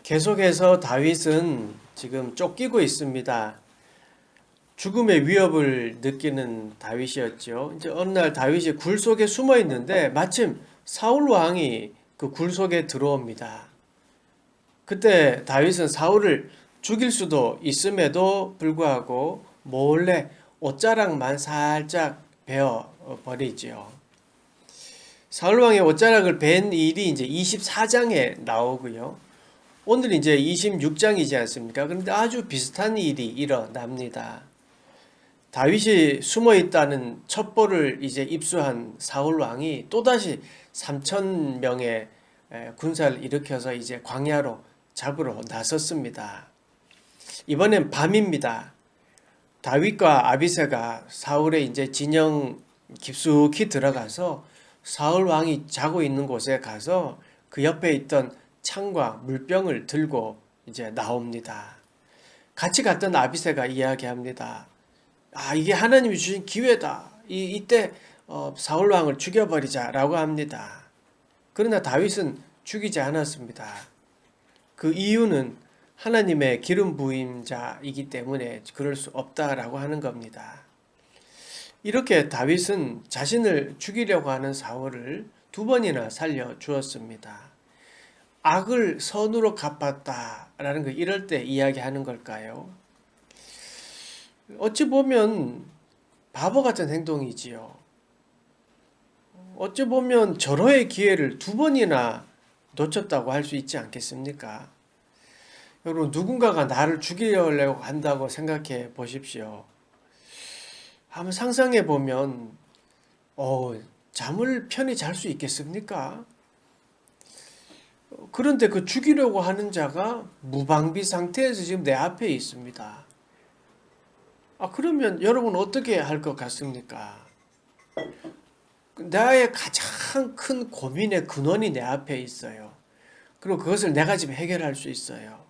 계속해서 다윗은 지금 쫓기고 있습니다. 죽음의 위협을 느끼는 다윗이었죠. 이제 어느 날 다윗이 굴 속에 숨어 있는데 마침 사울 왕이 그 굴 속에 들어옵니다. 그때 다윗은 사울을 죽일 수도 있음에도 불구하고 몰래 옷자락만 살짝 베어 버리지요. 사울 왕의 옷자락을 벤 일이 이제 24장에 나오고요. 오늘 이제 26장이지 않습니까? 그런데 아주 비슷한 일이 일어납니다. 다윗이 숨어 있다는 첩보를 이제 입수한 사울 왕이 또다시 3천 명의 군사를 일으켜서 이제 광야로 잡으러 나섰습니다. 이번엔 밤입니다. 다윗과 아비새가 사울의 이제 진영 깊숙이 들어가서 사울 왕이 자고 있는 곳에 가서 그 옆에 있던 창과 물병을 들고 이제 나옵니다. 같이 갔던 아비새가 이야기합니다. 이게 하나님이 주신 기회다. 이때 사울 왕을 죽여버리자라고 합니다. 그러나 다윗은 죽이지 않았습니다. 그 이유는 하나님의 기름 부임자이기 때문에 그럴 수 없다라고 하는 겁니다. 이렇게 다윗은 자신을 죽이려고 하는 사울을 2번이나 살려 주었습니다. 악을 선으로 갚았다라는 거 이럴 때 이야기하는 걸까요? 어찌 보면 바보 같은 행동이지요. 어찌 보면 절호의 기회를 2번이나 놓쳤다고 할 수 있지 않겠습니까? 여러분, 누군가가 나를 죽이려고 한다고 생각해 보십시오. 한번 상상해 보면 잠을 편히 잘 수 있겠습니까? 그런데 그 죽이려고 하는 자가 무방비 상태에서 지금 내 앞에 있습니다. 그러면 여러분 어떻게 할 것 같습니까? 나의 가장 큰 고민의 근원이 내 앞에 있어요. 그리고 그것을 내가 지금 해결할 수 있어요.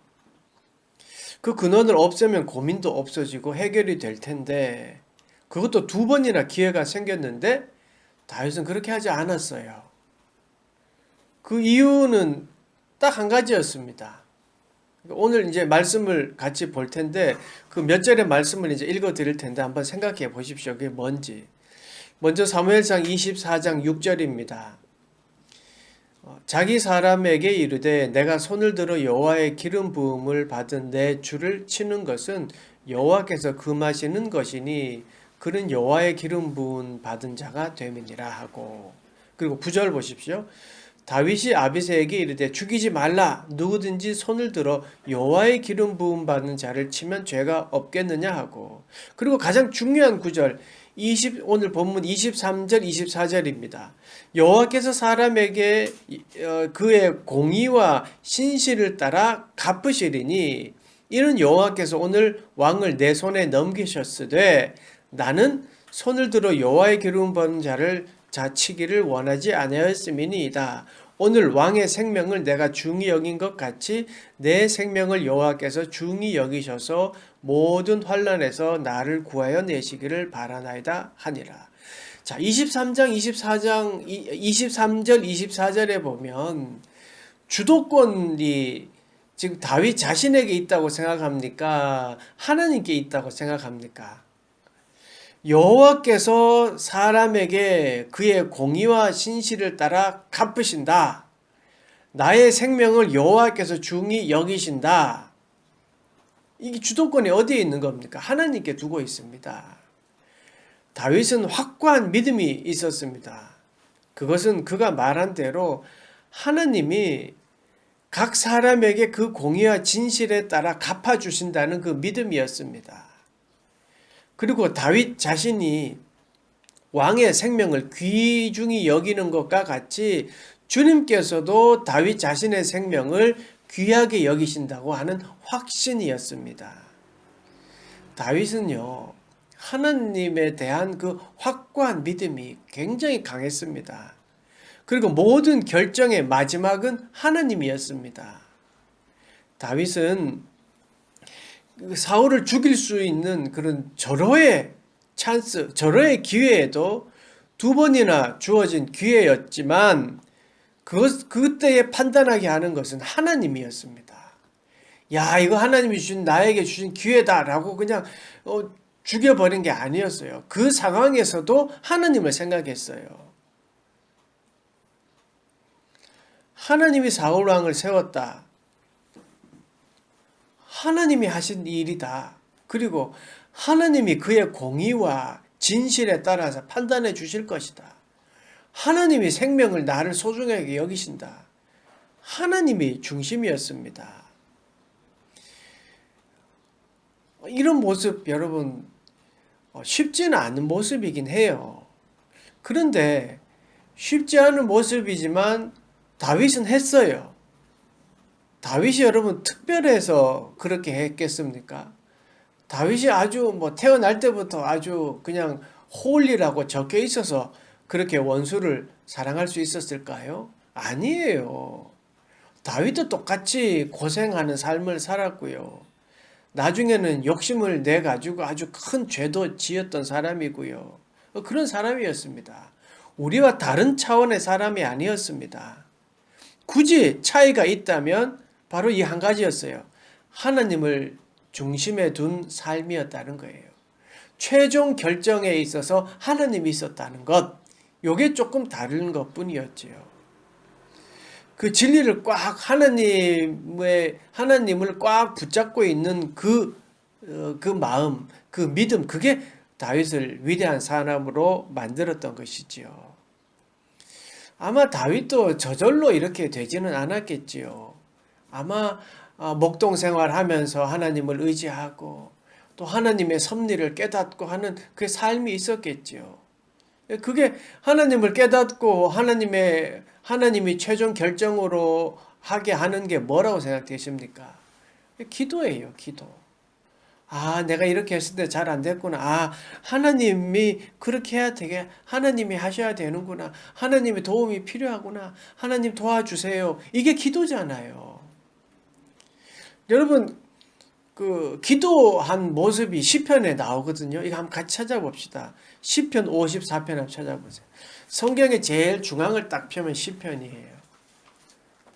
그 근원을 없애면 고민도 없어지고 해결이 될 텐데 그것도 2번이나 기회가 생겼는데 다윗은 그렇게 하지 않았어요. 그 이유는 딱 한 가지였습니다. 오늘 이제 말씀을 같이 볼 텐데 그 몇 절의 말씀을 이제 읽어 드릴 텐데 한번 생각해 보십시오. 그게 뭔지. 먼저 사무엘상 24장 6절입니다. 자기 사람에게 이르되 내가 손을 들어 여호와의 기름 부음을 받은 내 주를 치는 것은 여호와께서 금하시는 것이니 그는 여호와의 기름 부음 받은 자가 됨이니라 하고, 그리고 9절 보십시오. 다윗이 아비새에게 이르되 죽이지 말라. 누구든지 손을 들어 여호와의 기름 부음 받는 자를 치면 죄가 없겠느냐 하고, 그리고 가장 중요한 구절 오늘 본문 23절 24절입니다. 여호와께서 사람에게 그의 공의와 신실을 따라 갚으시리니 이는 여호와께서 오늘 왕을 내 손에 넘기셨으되 나는 손을 들어 여호와의 기름 받는 자를 자치기를 원하지 아니하였음이니이다. 오늘 왕의 생명을 내가 중히 여긴 것 같이 내 생명을 여호와께서 중히 여기셔서 모든 환난에서 나를 구하여 내시기를 바라나이다 하니라. 자, 23장 24장 23절 24절에 보면 주도권이 지금 다윗 자신에게 있다고 생각합니까? 하나님께 있다고 생각합니까? 여호와께서 사람에게 그의 공의와 신실을 따라 갚으신다. 나의 생명을 여호와께서 중히 여기신다. 이게 주도권이 어디에 있는 겁니까? 하나님께 두고 있습니다. 다윗은 확고한 믿음이 있었습니다. 그것은 그가 말한 대로 하나님이 각 사람에게 그 공의와 진실에 따라 갚아주신다는 그 믿음이었습니다. 그리고 다윗 자신이 왕의 생명을 귀중히 여기는 것과 같이 주님께서도 다윗 자신의 생명을 귀하게 여기신다고 하는 확신이었습니다. 다윗은요, 하나님에 대한 그 확고한 믿음이 굉장히 강했습니다. 그리고 모든 결정의 마지막은 하나님이었습니다. 다윗은 사울을 죽일 수 있는 그런 절호의 찬스, 절호의 기회에도 2번이나 주어진 기회였지만 그때에 판단하게 하는 것은 하나님이었습니다. 야, 이거 하나님이 주신 나에게 주신 기회다라고 그냥 죽여버린 게 아니었어요. 그 상황에서도 하나님을 생각했어요. 하나님이 사울 왕을 세웠다. 하나님이 하신 일이다. 그리고 하나님이 그의 공의와 진실에 따라서 판단해 주실 것이다. 하나님이 생명을 나를 소중하게 여기신다. 하나님이 중심이었습니다. 이런 모습 여러분 쉽지는 않은 모습이긴 해요. 그런데 쉽지 않은 모습이지만 다윗은 했어요. 다윗이 여러분 특별해서 그렇게 했겠습니까? 다윗이 아주 태어날 때부터 아주 그냥 홀리라고 적혀 있어서 그렇게 원수를 사랑할 수 있었을까요? 아니에요. 다윗도 똑같이 고생하는 삶을 살았고요. 나중에는 욕심을 내 가지고 아주 큰 죄도 지었던 사람이고요. 그런 사람이었습니다. 우리와 다른 차원의 사람이 아니었습니다. 굳이 차이가 있다면 바로 이 한 가지였어요. 하나님을 중심에 둔 삶이었다는 거예요. 최종 결정에 있어서 하나님이 있었다는 것, 요게 조금 다른 것 뿐이었지요. 그 진리를 꽉 하나님을 꽉 붙잡고 있는 그 마음, 그 믿음, 그게 다윗을 위대한 사람으로 만들었던 것이지요. 아마 다윗도 저절로 이렇게 되지는 않았겠지요. 아마 목동 생활하면서 하나님을 의지하고 또 하나님의 섭리를 깨닫고 하는 그 삶이 있었겠지요. 그게 하나님을 깨닫고 하나님이 최종 결정으로 하게 하는 게 뭐라고 생각되십니까? 기도예요, 기도. 아, 내가 이렇게 했을 때 잘 안 됐구나. 아, 하나님이 그렇게 해야 되게, 하나님이 하셔야 되는구나. 하나님의 도움이 필요하구나. 하나님 도와주세요. 이게 기도잖아요. 여러분, 그 기도한 모습이 시편에 나오거든요. 이거 한번 같이 찾아봅시다. 시편 54편 한번 찾아보세요. 성경의 제일 중앙을 딱 펴면 시편이에요.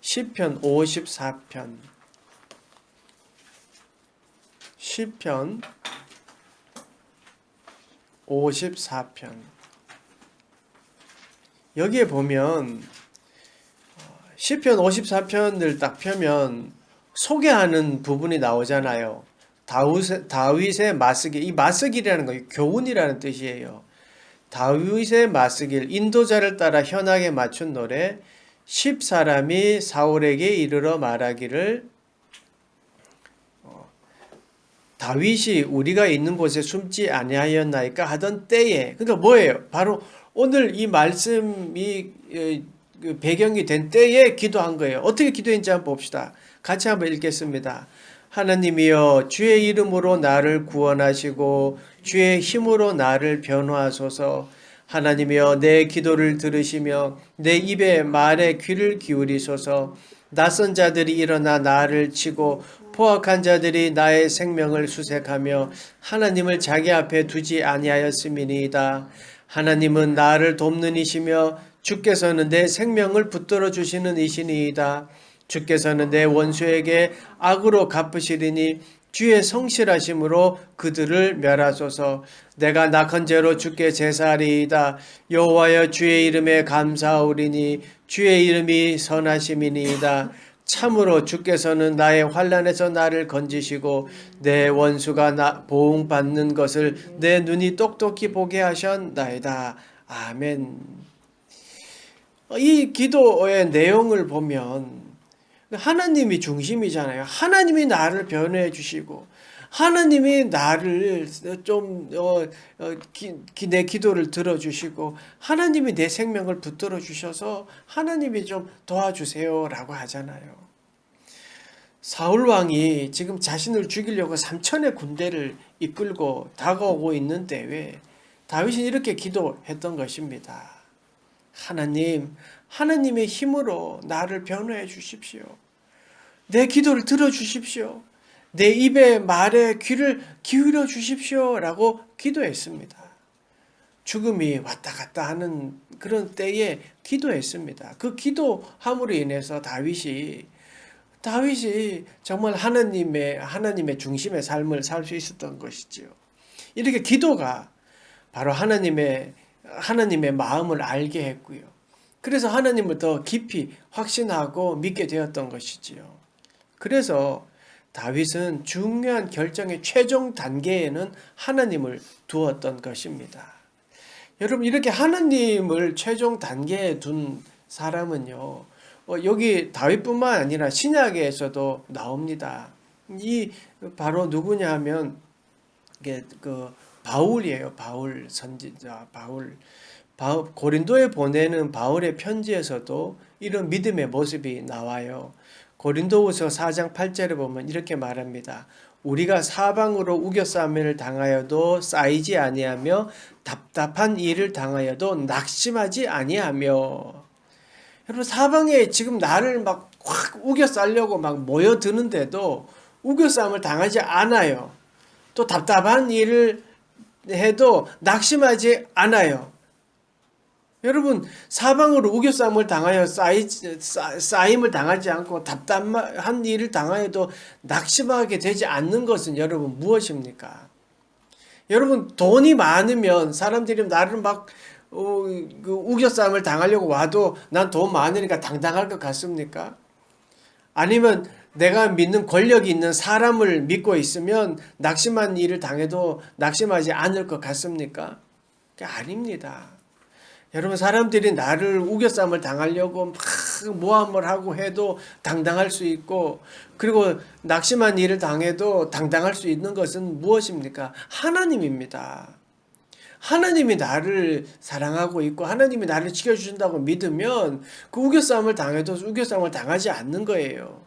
시편 54편. 시편 54편. 여기에 보면 시편 54편을 딱 펴면 소개하는 부분이 나오잖아요. 다윗의 마스길, 이 마스길이라는 거 교훈이라는 뜻이에요. 다윗의 마스길, 인도자를 따라 현악에 맞춘 노래, 10사람이 사울에게 이르러 말하기를 다윗이 우리가 있는 곳에 숨지 아니하였나이까 하던 때에, 그러니까 뭐예요? 바로 오늘 이 말씀이 배경이 된 때에 기도한 거예요. 어떻게 기도했는지 한번 봅시다. 같이 한번 읽겠습니다. 하나님이여 주의 이름으로 나를 구원하시고 주의 힘으로 나를 변호하소서. 하나님이여 내 기도를 들으시며 내 입의 말에 귀를 기울이소서. 낯선 자들이 일어나 나를 치고 포악한 자들이 나의 생명을 수색하며 하나님을 자기 앞에 두지 아니하였음이니이다. 하나님은 나를 돕는 이시며 주께서는 내 생명을 붙들어 주시는 이시니이다. 주께서는 내 원수에게 악으로 갚으시리니 주의 성실하심으로 그들을 멸하소서. 내가 낙한 죄로 주께 제사하리이다. 여호와여 주의 이름에 감사하오리니 주의 이름이 선하심이니이다. 참으로 주께서는 나의 환난에서 나를 건지시고 내 원수가 보응받는 것을 내 눈이 똑똑히 보게 하셨나이다. 아멘. 이 기도의 내용을 보면 하나님이 중심이잖아요. 하나님이 나를 변호해 주시고 하나님이 나를 내 기도를 들어주시고 하나님이 내 생명을 붙들어 주셔서 하나님이 좀 도와주세요라고 하잖아요. 사울 왕이 지금 자신을 죽이려고 3천의 군대를 이끌고 다가오고 있는 때에 다윗이 이렇게 기도했던 것입니다. 하나님의 힘으로 나를 변호해 주십시오. 내 기도를 들어주십시오. 내 입의 말에 귀를 기울여 주십시오. 라고 기도했습니다. 죽음이 왔다 갔다 하는 그런 때에 기도했습니다. 그 기도함으로 인해서 다윗이 다윗이 정말 하나님의 중심의 삶을 살 수 있었던 것이지요. 이렇게 기도가 바로 하나님의 마음을 알게 했고요. 그래서 하나님을 더 깊이 확신하고 믿게 되었던 것이지요. 그래서 다윗은 중요한 결정의 최종 단계에는 하나님을 두었던 것입니다. 여러분, 이렇게 하나님을 최종 단계에 둔 사람은요, 여기 다윗뿐만 아니라 신약에서도 나옵니다. 이 바로 누구냐 하면 이게 바울이에요. 바울 선지자 바울. 고린도에 보내는 바울의 편지에서도 이런 믿음의 모습이 나와요. 고린도후서 4장 8절에 보면 이렇게 말합니다. 우리가 사방으로 우겨싸움을 당하여도 쌓이지 아니하며 답답한 일을 당하여도 낙심하지 아니하며. 여러분, 사방에 지금 나를 막 확 우겨싸려고 막 모여드는데도 우겨싸움을 당하지 않아요. 또 답답한 일을 해도 낙심하지 않아요. 여러분, 사방으로 우겨싸움을 당하여 쌓임을 당하지 않고 답답한 일을 당하여도 낙심하게 되지 않는 것은 여러분 무엇입니까? 여러분, 돈이 많으면 사람들이 나를 막 우겨싸움을 당하려고 와도 난 돈 많으니까 당당할 것 같습니까? 아니면 내가 믿는 권력이 있는 사람을 믿고 있으면 낙심한 일을 당해도 낙심하지 않을 것 같습니까? 그게 아닙니다. 여러분, 사람들이 나를 우겨싸움을 당하려고 막 모함을 하고 해도 당당할 수 있고, 그리고 낙심한 일을 당해도 당당할 수 있는 것은 무엇입니까? 하나님입니다. 하나님이 나를 사랑하고 있고 하나님이 나를 지켜주신다고 믿으면 그 우겨싸움을 당해도 우겨싸움을 당하지 않는 거예요.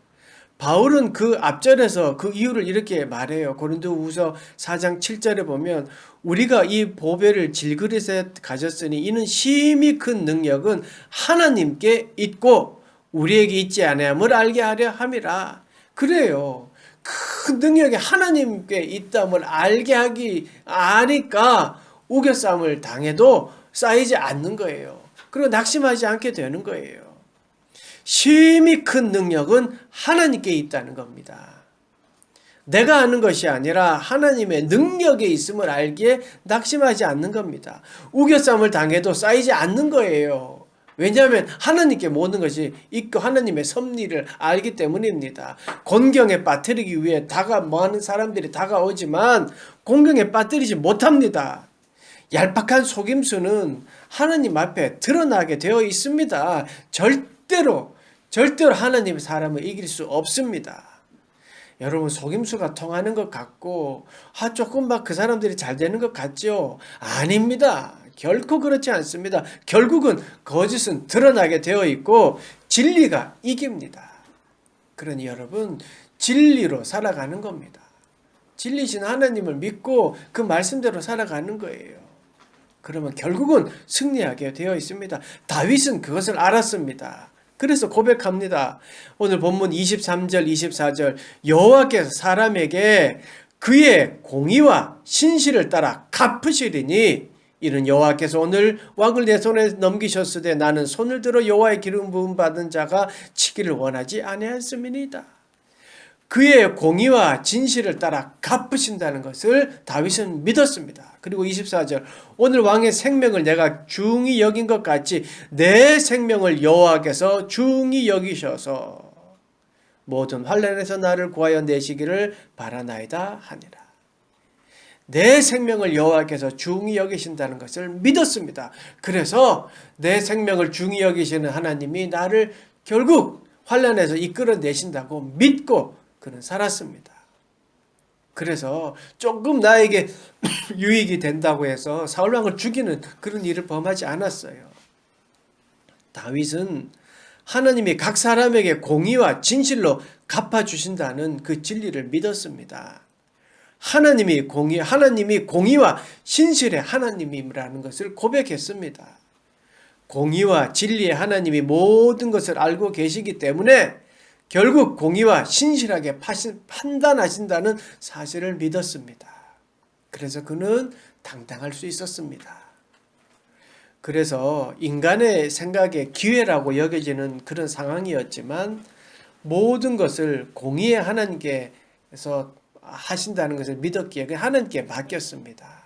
바울은 그 앞절에서 그 이유를 이렇게 말해요. 고린도후서 4장 7절에 보면 우리가 이 보배를 질그릇에 가졌으니 이는 심히 큰 능력은 하나님께 있고 우리에게 있지 아니함을 알게 하려 함이라. 그래요. 큰 능력이 하나님께 있다을 알게 아니까 우겨싸움을 당해도 쌓이지 않는 거예요. 그리고 낙심하지 않게 되는 거예요. 심히 큰 능력은 하나님께 있다는 겁니다. 내가 아는 것이 아니라 하나님의 능력에 있음을 알기에 낙심하지 않는 겁니다. 우겨싸움을 당해도 쌓이지 않는 거예요. 왜냐하면 하나님께 모든 것이 있고 하나님의 섭리를 알기 때문입니다. 곤경에 빠뜨리기 위해 많은 사람들이 다가오지만 곤경에 빠뜨리지 못합니다. 얄팍한 속임수는 하나님 앞에 드러나게 되어 있습니다. 절대로 하나님의 사람을 이길 수 없습니다. 여러분, 속임수가 통하는 것 같고 조금 그 사람들이 잘 되는 것 같죠? 아닙니다. 결코 그렇지 않습니다. 결국은 거짓은 드러나게 되어 있고 진리가 이깁니다. 그러니 여러분, 진리로 살아가는 겁니다. 진리신 하나님을 믿고 그 말씀대로 살아가는 거예요. 그러면 결국은 승리하게 되어 있습니다. 다윗은 그것을 알았습니다. 그래서 고백합니다. 오늘 본문 23절 24절 여호와께서 사람에게 그의 공의와 신실을 따라 갚으시리니 이는 여호와께서 오늘 왕을 내 손에 넘기셨으되 나는 손을 들어 여호와의 기름 부음 받은 자가 치기를 원하지 아니하였음이니이다. 그의 공의와 진실을 따라 갚으신다는 것을 다윗은 믿었습니다. 그리고 24절 오늘 왕의 생명을 내가 중히 여긴 것 같이 내 생명을 여호와께서 중히 여기셔서 모든 환난에서 나를 구하여 내시기를 바라나이다 하니라. 내 생명을 여호와께서 중히 여기신다는 것을 믿었습니다. 그래서 내 생명을 중히 여기시는 하나님이 나를 결국 환난에서 이끌어내신다고 믿고 그는 살았습니다. 그래서 조금 나에게 유익이 된다고 해서 사울왕을 죽이는 그런 일을 범하지 않았어요. 다윗은 하나님이 각 사람에게 공의와 진실로 갚아주신다는 그 진리를 믿었습니다. 하나님이 공의와 신실의 하나님이라는 것을 고백했습니다. 공의와 진리의 하나님이 모든 것을 알고 계시기 때문에 결국 공의와 신실하게 판단하신다는 사실을 믿었습니다. 그래서 그는 당당할 수 있었습니다. 그래서 인간의 생각에 기회라고 여겨지는 그런 상황이었지만 모든 것을 공의의 하나님께서 하신다는 것을 믿었기에 하나님께 맡겼습니다.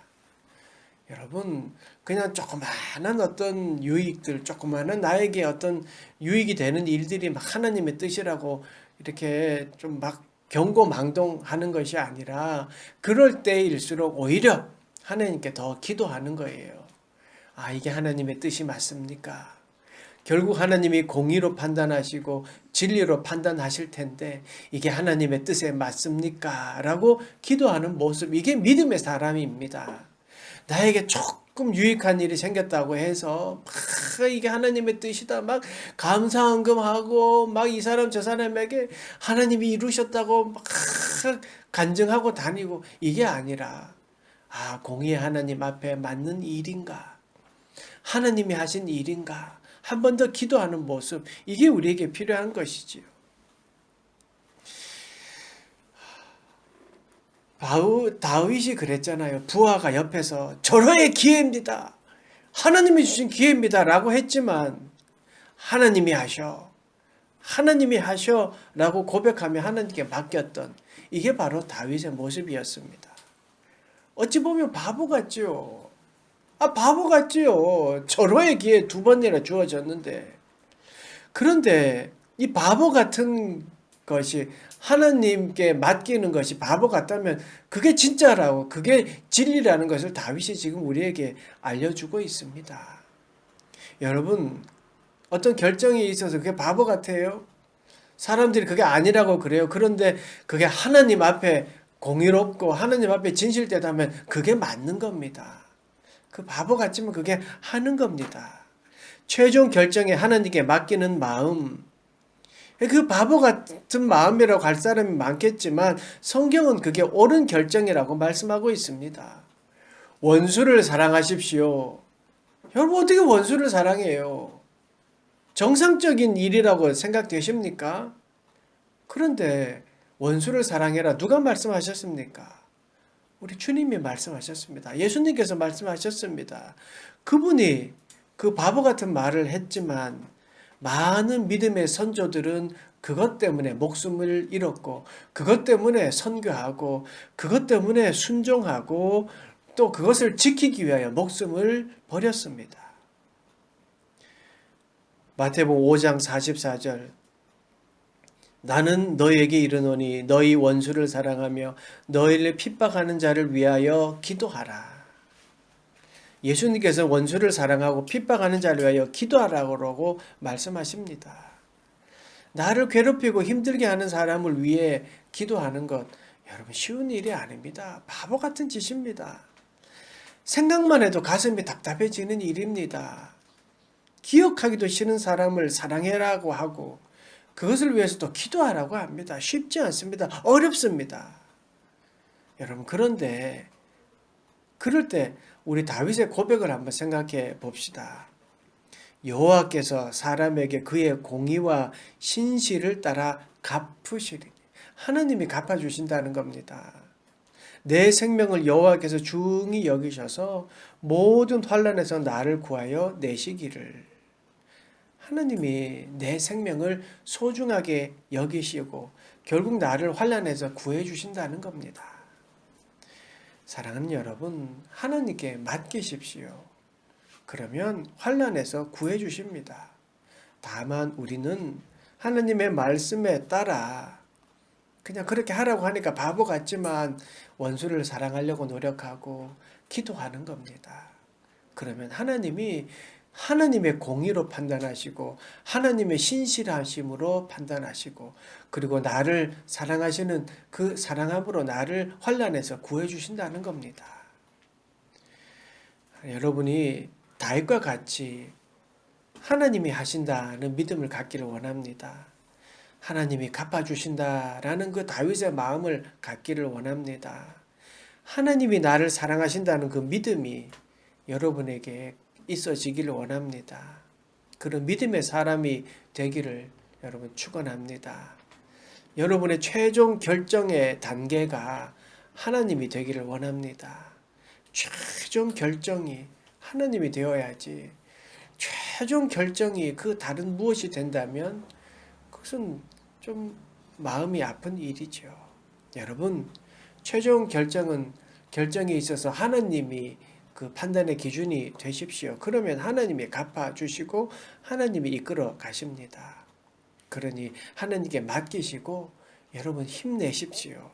여러분, 그냥 조그마한 어떤 유익들, 조그마한 나에게 어떤 유익이 되는 일들이 막 하나님의 뜻이라고 이렇게 좀 막 경고망동하는 것이 아니라 그럴 때일수록 오히려 하나님께 더 기도하는 거예요. 아, 이게 하나님의 뜻이 맞습니까? 결국 하나님이 공의로 판단하시고 진리로 판단하실 텐데 이게 하나님의 뜻에 맞습니까? 라고 기도하는 모습, 이게 믿음의 사람입니다. 나에게 조금 유익한 일이 생겼다고 해서 막 이게 하나님의 뜻이다 막 감사헌금하고 막 이 사람 저 사람에게 하나님이 이루셨다고 막 간증하고 다니고 이게 아니라 아, 공의의 하나님 앞에 맞는 일인가? 하나님이 하신 일인가? 한 번 더 기도하는 모습, 이게 우리에게 필요한 것이지요. 다윗이 그랬잖아요. 부하가 옆에서 절호의 기회입니다. 하나님이 주신 기회입니다. 라고 했지만 하나님이 하셔. 하나님이 하셔. 라고 고백하며 하나님께 맡겼던 이게 바로 다윗의 모습이었습니다. 어찌 보면 바보 같지요. 바보 같지요. 절호의 기회 2번이나 주어졌는데. 그런데 이 바보 같은 것이 하나님께 맡기는 것이 바보 같다면 그게 진짜라고, 그게 진리라는 것을 다윗이 지금 우리에게 알려주고 있습니다. 여러분, 어떤 결정이 있어서 그게 바보 같아요? 사람들이 그게 아니라고 그래요. 그런데 그게 하나님 앞에 공의롭고 하나님 앞에 진실되다면 그게 맞는 겁니다. 그 바보 같지만 그게 하는 겁니다. 최종 결정에 하나님께 맡기는 마음, 그 바보 같은 마음이라고 할 사람이 많겠지만 성경은 그게 옳은 결정이라고 말씀하고 있습니다. 원수를 사랑하십시오. 여러분, 어떻게 원수를 사랑해요? 정상적인 일이라고 생각되십니까? 그런데 원수를 사랑해라, 누가 말씀하셨습니까? 우리 주님이 말씀하셨습니다. 예수님께서 말씀하셨습니다. 그분이 그 바보 같은 말을 했지만 많은 믿음의 선조들은 그것 때문에 목숨을 잃었고, 그것 때문에 선교하고, 그것 때문에 순종하고, 또 그것을 지키기 위하여 목숨을 버렸습니다. 마태복음 5장 44절, 나는 너희에게 이르노니 너희 원수를 사랑하며 너희를 핍박하는 자를 위하여 기도하라. 예수님께서 원수를 사랑하고 핍박하는 자를 위하여 기도하라고 말씀하십니다. 나를 괴롭히고 힘들게 하는 사람을 위해 기도하는 것, 여러분 쉬운 일이 아닙니다. 바보 같은 짓입니다. 생각만 해도 가슴이 답답해지는 일입니다. 기억하기도 싫은 사람을 사랑해라고 하고 그것을 위해서도 기도하라고 합니다. 쉽지 않습니다. 어렵습니다. 여러분, 그런데 그럴 때 우리 다윗의 고백을 한번 생각해 봅시다. 여호와께서 사람에게 그의 공의와 신실을 따라 갚으시리니, 하나님이 갚아주신다는 겁니다. 내 생명을 여호와께서 중히 여기셔서 모든 환난에서 나를 구하여 내시기를. 하나님이 내 생명을 소중하게 여기시고 결국 나를 환난에서 구해 주신다는 겁니다. 사랑하는 여러분, 하나님께 맡기십시오. 그러면 환난에서 구해 주십니다. 다만 우리는 하나님의 말씀에 따라 그냥 그렇게 하라고 하니까 바보 같지만 원수를 사랑하려고 노력하고 기도하는 겁니다. 그러면 하나님이 하나님의 공의로 판단하시고 하나님의 신실하심으로 판단하시고 그리고 나를 사랑하시는 그 사랑함으로 나를 환난에서 구해 주신다는 겁니다. 여러분이 다윗과 같이 하나님이 하신다는 믿음을 갖기를 원합니다. 하나님이 갚아주신다라는 그 다윗의 마음을 갖기를 원합니다. 하나님이 나를 사랑하신다는 그 믿음이 여러분에게 있어지기를 원합니다. 그런 믿음의 사람이 되기를 여러분 축원합니다. 여러분의 최종 결정의 단계가 하나님이 되기를 원합니다. 최종 결정이 하나님이 되어야지, 최종 결정이 그 다른 무엇이 된다면 그것은 좀 마음이 아픈 일이죠. 여러분, 최종 결정이 있어서 하나님이 그 판단의 기준이 되십시오. 그러면 하나님이 갚아주시고 하나님이 이끌어 가십니다. 그러니 하나님께 맡기시고 여러분 힘내십시오.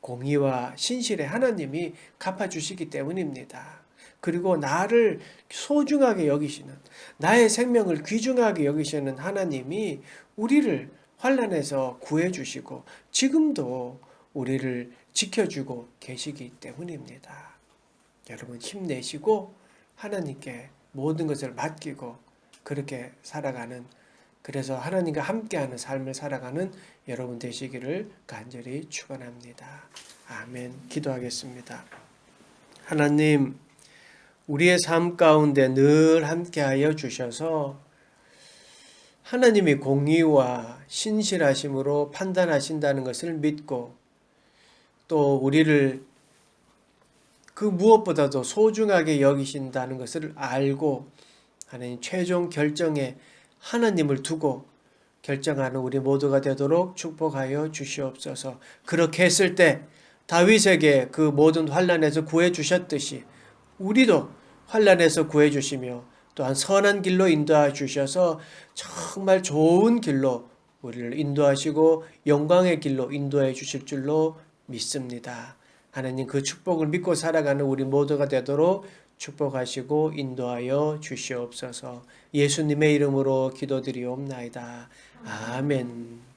공의와 신실의 하나님이 갚아주시기 때문입니다. 그리고 나를 소중하게 여기시는, 나의 생명을 귀중하게 여기시는 하나님이 우리를 환난에서 구해주시고 지금도 우리를 지켜주고 계시기 때문입니다. 여러분 힘내시고 하나님께 모든 것을 맡기고 그렇게 살아가는, 그래서 하나님과 함께하는 삶을 살아가는 여러분 되시기를 간절히 축원합니다. 아멘. 기도하겠습니다. 하나님, 우리의 삶 가운데 늘 함께하여 주셔서 하나님이 공의와 신실하심으로 판단하신다는 것을 믿고 또 우리를 그 무엇보다도 소중하게 여기신다는 것을 알고 하나님 최종 결정에 하나님을 두고 결정하는 우리 모두가 되도록 축복하여 주시옵소서. 그렇게 했을 때 다윗에게 그 모든 환난에서 구해 주셨듯이 우리도 환난에서 구해 주시며 또한 선한 길로 인도해 주셔서 정말 좋은 길로 우리를 인도하시고 영광의 길로 인도해 주실 줄로 믿습니다. 하나님 그 축복을 믿고 살아가는 우리 모두가 되도록 축복하시고 인도하여 주시옵소서. 예수님의 이름으로 기도드리옵나이다. 아멘.